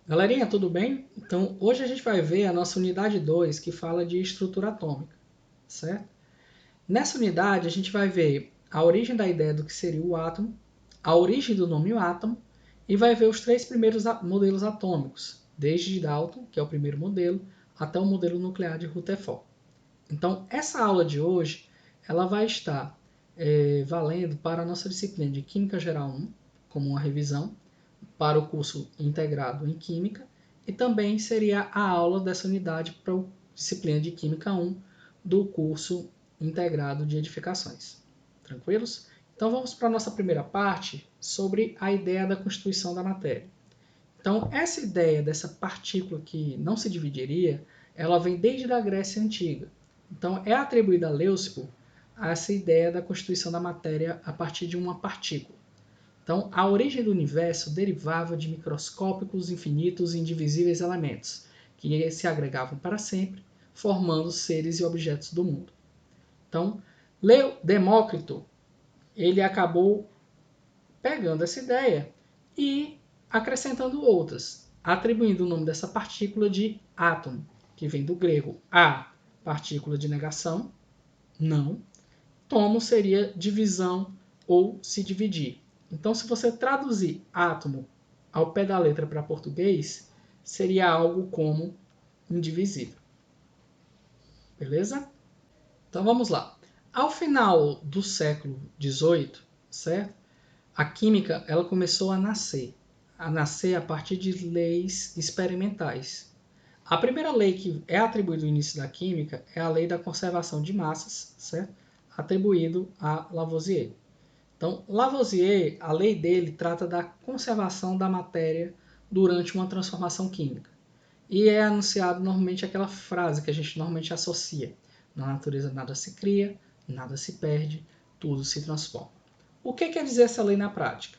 Galerinha, tudo bem? Então, hoje a gente vai ver a nossa unidade 2, que fala de estrutura atômica, certo? Nessa unidade, a gente vai ver a origem da ideia do que seria o átomo, a origem do nome átomo, e vai ver os três primeiros modelos atômicos, desde Dalton, que é o primeiro modelo, até o modelo nuclear de Rutherford. Então, essa aula de hoje, ela vai estar valendo para a nossa disciplina de Química Geral 1, como uma revisão, para o curso integrado em Química, e também seria a aula dessa unidade para a disciplina de Química 1 do curso integrado de edificações. Tranquilos? Então vamos para a nossa primeira parte sobre a ideia da constituição da matéria. Então essa ideia dessa partícula que não se dividiria, ela vem desde a Grécia Antiga. Então é atribuída a Leucipo essa ideia da constituição da matéria a partir de uma partícula. Então, a origem do universo derivava de microscópicos, infinitos e indivisíveis elementos, que se agregavam para sempre, formando seres e objetos do mundo. Então, Demócrito, ele acabou pegando essa ideia e acrescentando outras, atribuindo o nome dessa partícula de átomo, que vem do grego a, partícula de negação, não, tomo seria divisão ou se dividir. Então, se você traduzir átomo ao pé da letra para português, seria algo como indivisível. Beleza? Então vamos lá. Ao final do século XVIII, certo? A química ela começou a nascer a partir de leis experimentais. A primeira lei que é atribuída ao início da química é a lei da conservação de massas, certo? Atribuído a Lavoisier. Então, Lavoisier, a lei dele trata da conservação da matéria durante uma transformação química. E é anunciado normalmente aquela frase que a gente normalmente associa: na natureza nada se cria, nada se perde, tudo se transforma. O que quer dizer essa lei na prática?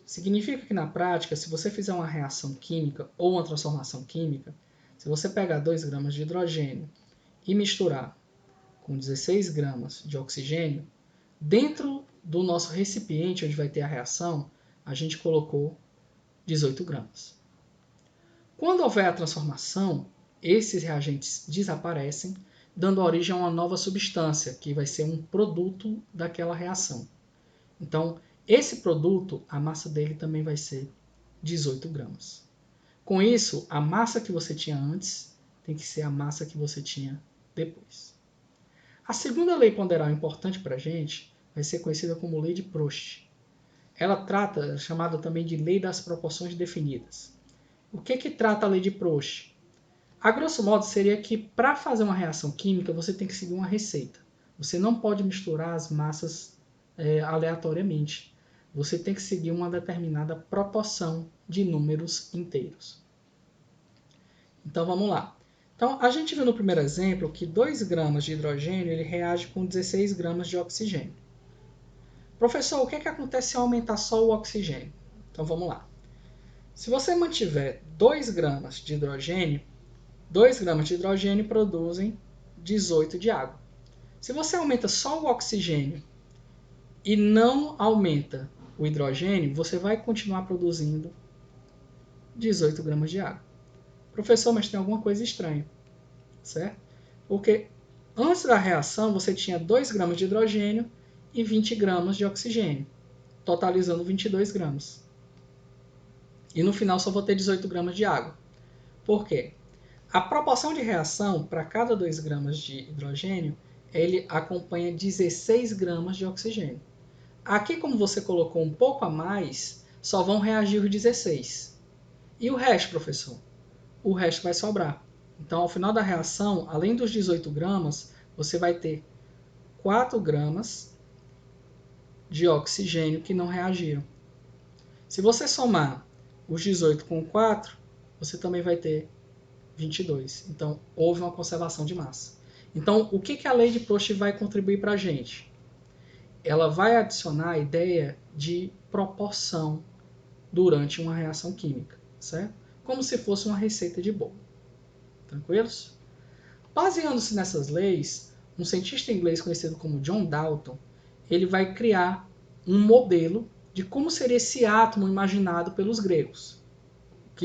Significa que na prática, se você fizer uma reação química ou uma transformação química, se você pegar 2 gramas de hidrogênio e misturar com 16 gramas de oxigênio, dentro do nosso recipiente onde vai ter a reação, a gente colocou 18 gramas. Quando houver a transformação, esses reagentes desaparecem, dando origem a uma nova substância, que vai ser um produto daquela reação. Então, esse produto, a massa dele também vai ser 18 gramas. Com isso, a massa que você tinha antes tem que ser a massa que você tinha depois. A segunda lei ponderal importante para a gente vai ser conhecida como Lei de Proust. Ela trata, chamada também de Lei das Proporções Definidas. O que trata a Lei de Proust? A grosso modo seria que para fazer uma reação química você tem que seguir uma receita. Você não pode misturar as massas aleatoriamente. Você tem que seguir uma determinada proporção de números inteiros. Então vamos lá. Então a gente viu no primeiro exemplo que 2 gramas de hidrogênio ele reage com 16 gramas de oxigênio. Professor, o que acontece se aumentar só o oxigênio? Então vamos lá. Se você mantiver 2 gramas de hidrogênio, 2 gramas de hidrogênio produzem 18 de água. Se você aumenta só o oxigênio e não aumenta o hidrogênio, você vai continuar produzindo 18 gramas de água. Professor, mas tem alguma coisa estranha, certo? Porque antes da reação você tinha 2 gramas de hidrogênio e 20 gramas de oxigênio, totalizando 22 gramas. E no final só vou ter 18 gramas de água. Por quê? A proporção de reação para cada 2 gramas de hidrogênio, ele acompanha 16 gramas de oxigênio. Aqui, como você colocou um pouco a mais, só vão reagir os 16. E o resto, professor? O resto vai sobrar. Então, ao final da reação, além dos 18 gramas, você vai ter 4 gramas de oxigênio que não reagiram. Se você somar os 18 com 4, você também vai ter 22. Então, houve uma conservação de massa. Então, o que a lei de Proust vai contribuir para a gente? Ela vai adicionar a ideia de proporção durante uma reação química, certo? Como se fosse uma receita de bolo. Tranquilos? Baseando-se nessas leis, um cientista inglês conhecido como John Dalton, ele vai criar um modelo de como seria esse átomo imaginado pelos gregos,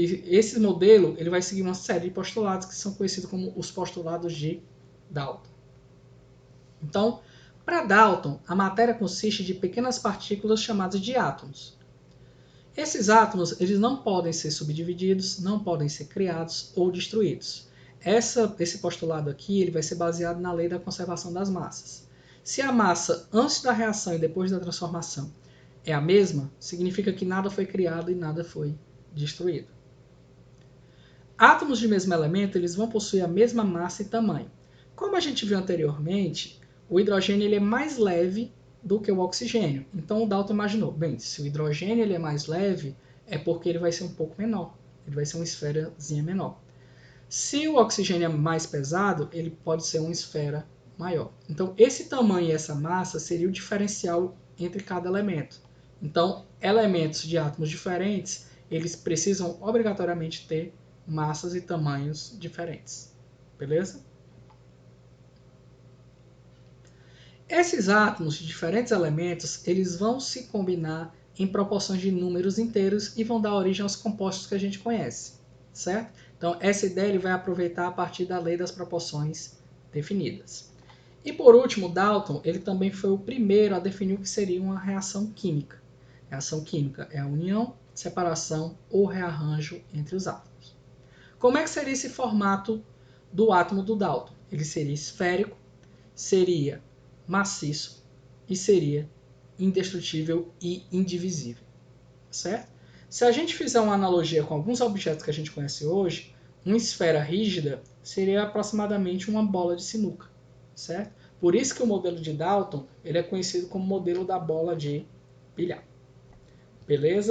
que esse modelo ele vai seguir uma série de postulados que são conhecidos como os postulados de Dalton. Então, para Dalton, a matéria consiste de pequenas partículas chamadas de átomos. Esses átomos eles não podem ser subdivididos, não podem ser criados ou destruídos. Esse postulado aqui ele vai ser baseado na lei da conservação das massas. Se a massa antes da reação e depois da transformação é a mesma, significa que nada foi criado e nada foi destruído. Átomos de mesmo elemento eles vão possuir a mesma massa e tamanho. Como a gente viu anteriormente, o hidrogênio ele é mais leve do que o oxigênio. Então o Dalton imaginou, bem, se o hidrogênio ele é mais leve, é porque ele vai ser um pouco menor. Ele vai ser uma esferazinha menor. Se o oxigênio é mais pesado, ele pode ser uma esfera maior. Então esse tamanho e essa massa seria o diferencial entre cada elemento. Então elementos de átomos diferentes, eles precisam obrigatoriamente ter massas e tamanhos diferentes. Beleza? Esses átomos de diferentes elementos, eles vão se combinar em proporções de números inteiros e vão dar origem aos compostos que a gente conhece, certo? Então, essa ideia ele vai aproveitar a partir da lei das proporções definidas. E por último, Dalton, ele também foi o primeiro a definir o que seria uma reação química. Reação química é a união, separação ou rearranjo entre os átomos. Como é que seria esse formato do átomo do Dalton? Ele seria esférico, seria maciço e seria indestrutível e indivisível, certo? Se a gente fizer uma analogia com alguns objetos que a gente conhece hoje, uma esfera rígida seria aproximadamente uma bola de sinuca, certo? Por isso que o modelo de Dalton ele é conhecido como modelo da bola de bilhar. Beleza?